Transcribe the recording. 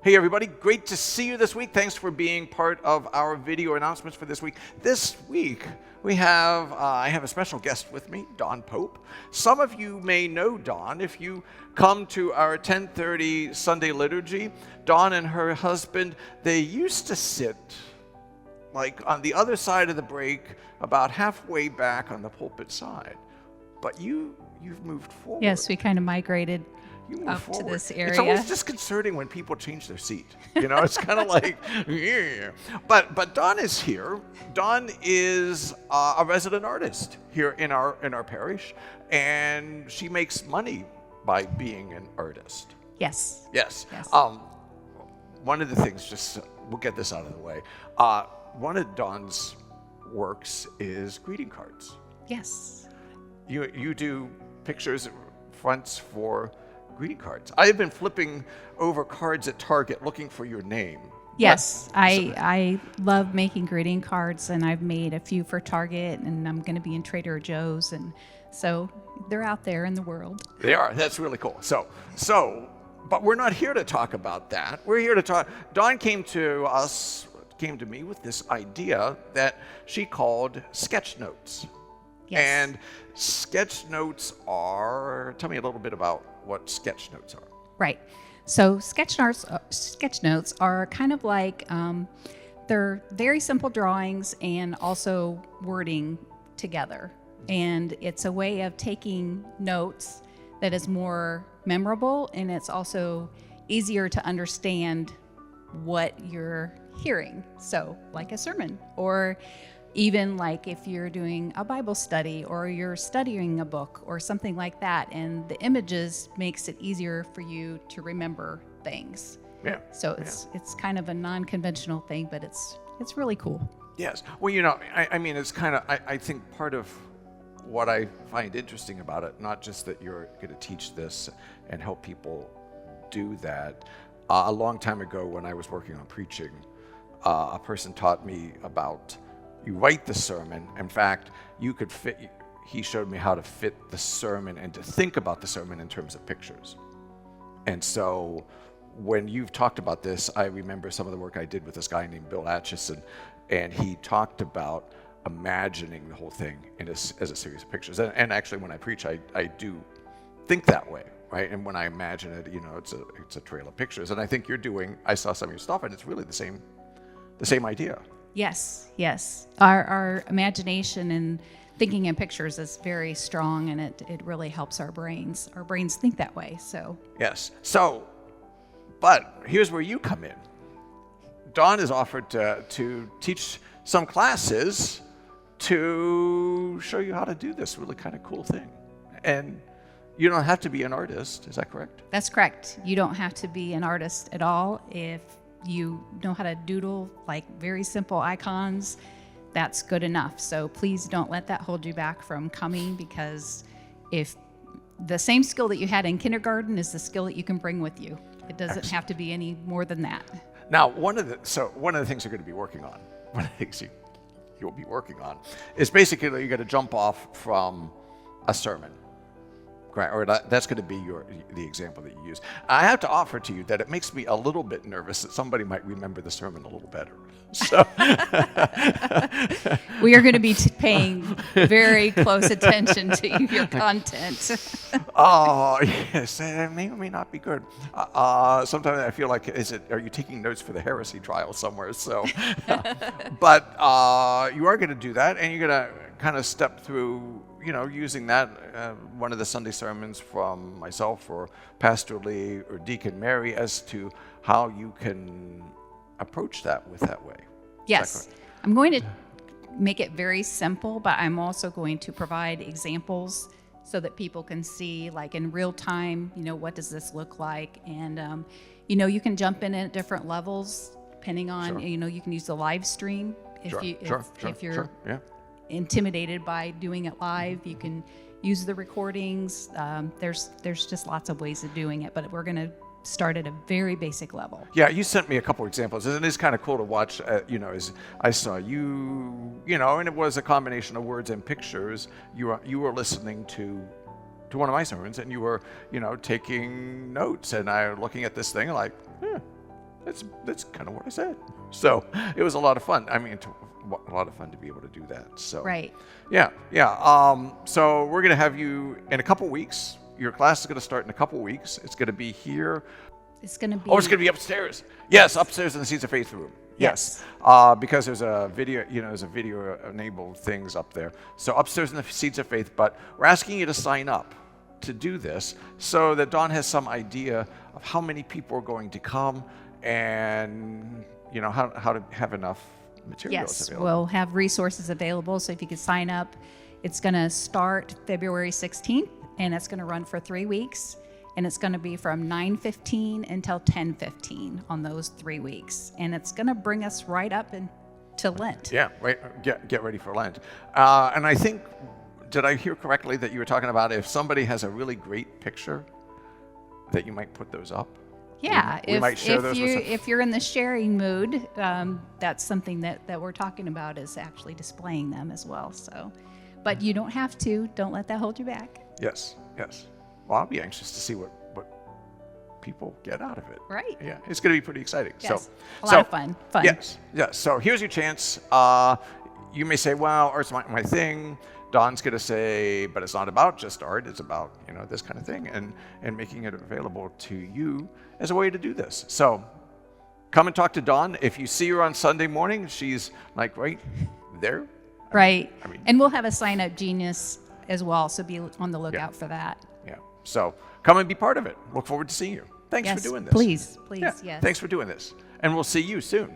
Hey everybody, great to see you this week. Thanks for being part of our video announcements for this week. This week we have, I have a special guest with me, Dawn Pope. Some of you may know Dawn if you come to our 10:30 Sunday liturgy. Dawn and her husband, they used to sit like on the other side of the break, about halfway back on the pulpit side. But you've moved forward. Yes, we kind of migrated up forward. to this area. It's always disconcerting when people change their seat. You know, it's kind of like, yeah. But Dawn is here. Dawn is a resident artist here in our parish, and she makes money by being an artist. Yes. Yes. One of the things, just we'll get this out of the way. One of Dawn's works is greeting cards. Yes. You do pictures, fronts for greeting cards. I have been flipping over cards at Target looking for your name. Yes, I love making greeting cards, and I've made a few for Target, and I'm going to be in Trader Joe's, and so they're out there in the world. They are. That's really cool. But we're not here to talk about that. We're here to talk. Dawn came to me with this idea that she called Sketchnotes. Yes. And Sketchnotes are, tell me a little bit about what Sketchnotes are. Right. So Sketchnotes are kind of like, they're very simple drawings and also wording together. And it's a way of taking notes that is more memorable, and it's also easier to understand what you're hearing. So like a sermon, or even like if you're doing a Bible study or you're studying a book or something like that, and the images makes it easier for you to remember things. Yeah. So it's kind of a non-conventional thing, but it's really cool. Yes. Well, you know, I mean, it's kind of, I think part of what I find interesting about it, not just that you're going to teach this and help people do that. A long time ago when I was working on preaching, a person taught me about, you write the sermon. In fact, he showed me how to fit the sermon and to think about the sermon in terms of pictures. And so when you've talked about this, I remember some of the work I did with this guy named Bill Atchison, and he talked about imagining the whole thing as a series of pictures. And actually when I preach, I do think that way, right? And when I imagine it, you know, it's a trail of pictures. And I think I saw some of your stuff, and it's really the same idea. Yes, yes. Our imagination and thinking in pictures is very strong, and it really helps our brains. Our brains think that way, so. Yes. So, but here's where you come in. Dawn has offered to teach some classes to show you how to do this really kind of cool thing. And you don't have to be an artist, is that correct? That's correct. You don't have to be an artist at all. If you know how to doodle like very simple icons, that's good enough. So please don't let that hold you back from coming, because if the same skill that you had in kindergarten is the skill that you can bring with you. It doesn't have to be any more than that. Now, one of the things you're going to be working on, one of the things you'll be working on is basically you're going to jump off from a sermon. Right, or that's going to be the example that you use. I have to offer to you that it makes me a little bit nervous that somebody might remember the sermon a little better. So we are going to be paying very close attention to your content. Oh, yes, it may or may not be good. Sometimes I feel like, are you taking notes for the heresy trial somewhere? So, but you are going to do that, and you're going to kind of step through, you know, using that, one of the Sunday sermons from myself or Pastor Lee or Deacon Mary, as to how you can approach that with that way. Yes. I'm going to make it very simple, but I'm also going to provide examples so that people can see, like in real time, you know, what does this look like? And, you know, you can jump in at different levels depending on, Sure. You know, you can use the live stream. If you're yeah. intimidated by doing it live, you can use the recordings. There's just lots of ways of doing it, but we're going to start at a very basic level. Yeah, you sent me a couple examples, and it's kind of cool to watch. You know, as I saw you, you know, and it was a combination of words and pictures. You were listening to one of my sermons, and you were, you know, taking notes, and I looking at this thing like, That's kind of what I said. So it was a lot of fun. I mean, a lot of fun to be able to do that. So Right. yeah. So we're gonna have you in a couple weeks. Your class is gonna start in a couple weeks. It's gonna be here. It's going to be. Oh, it's gonna be upstairs. Yes, upstairs in the Seeds of Faith room. Yes. Because there's a video, there's a video enabled things up there. So upstairs in the Seeds of Faith, but we're asking you to sign up to do this so that Dawn has some idea of how many people are going to come and how to have enough materials Yes, available. we'll have resources available. So if you could sign up, it's going to start February 16th, and it's going to run for 3 weeks. And it's going to be from 9:15 until 10:15 on those 3 weeks. And it's going to bring us right up into Lent. Yeah, right. Get ready for Lent. And I think, did I hear correctly that you were talking about if somebody has a really great picture, that you might put those up? Yeah, we might share those with some- if you're in the sharing mood, that's something that we're talking about, is actually displaying them as well. So, but you don't have to. Don't let that hold you back. Yes. Well, I'll be anxious to see what people get out of it. Right. Yeah, it's going to be pretty exciting. Yes. A lot of fun. Yes. So here's your chance. You may say, well, art's my thing. Dawn's going to say, but it's not about just art. It's about, this kind of thing, and making it available to you as a way to do this. So come and talk to Dawn. If you see her on Sunday morning, she's like right there. Right. I mean, and we'll have a sign up genius as well. So be on the lookout for that. Yeah. So come and be part of it. Look forward to seeing you. Thanks Yes, for doing this. Please, Yeah. yes. Thanks for doing this. And we'll see you soon.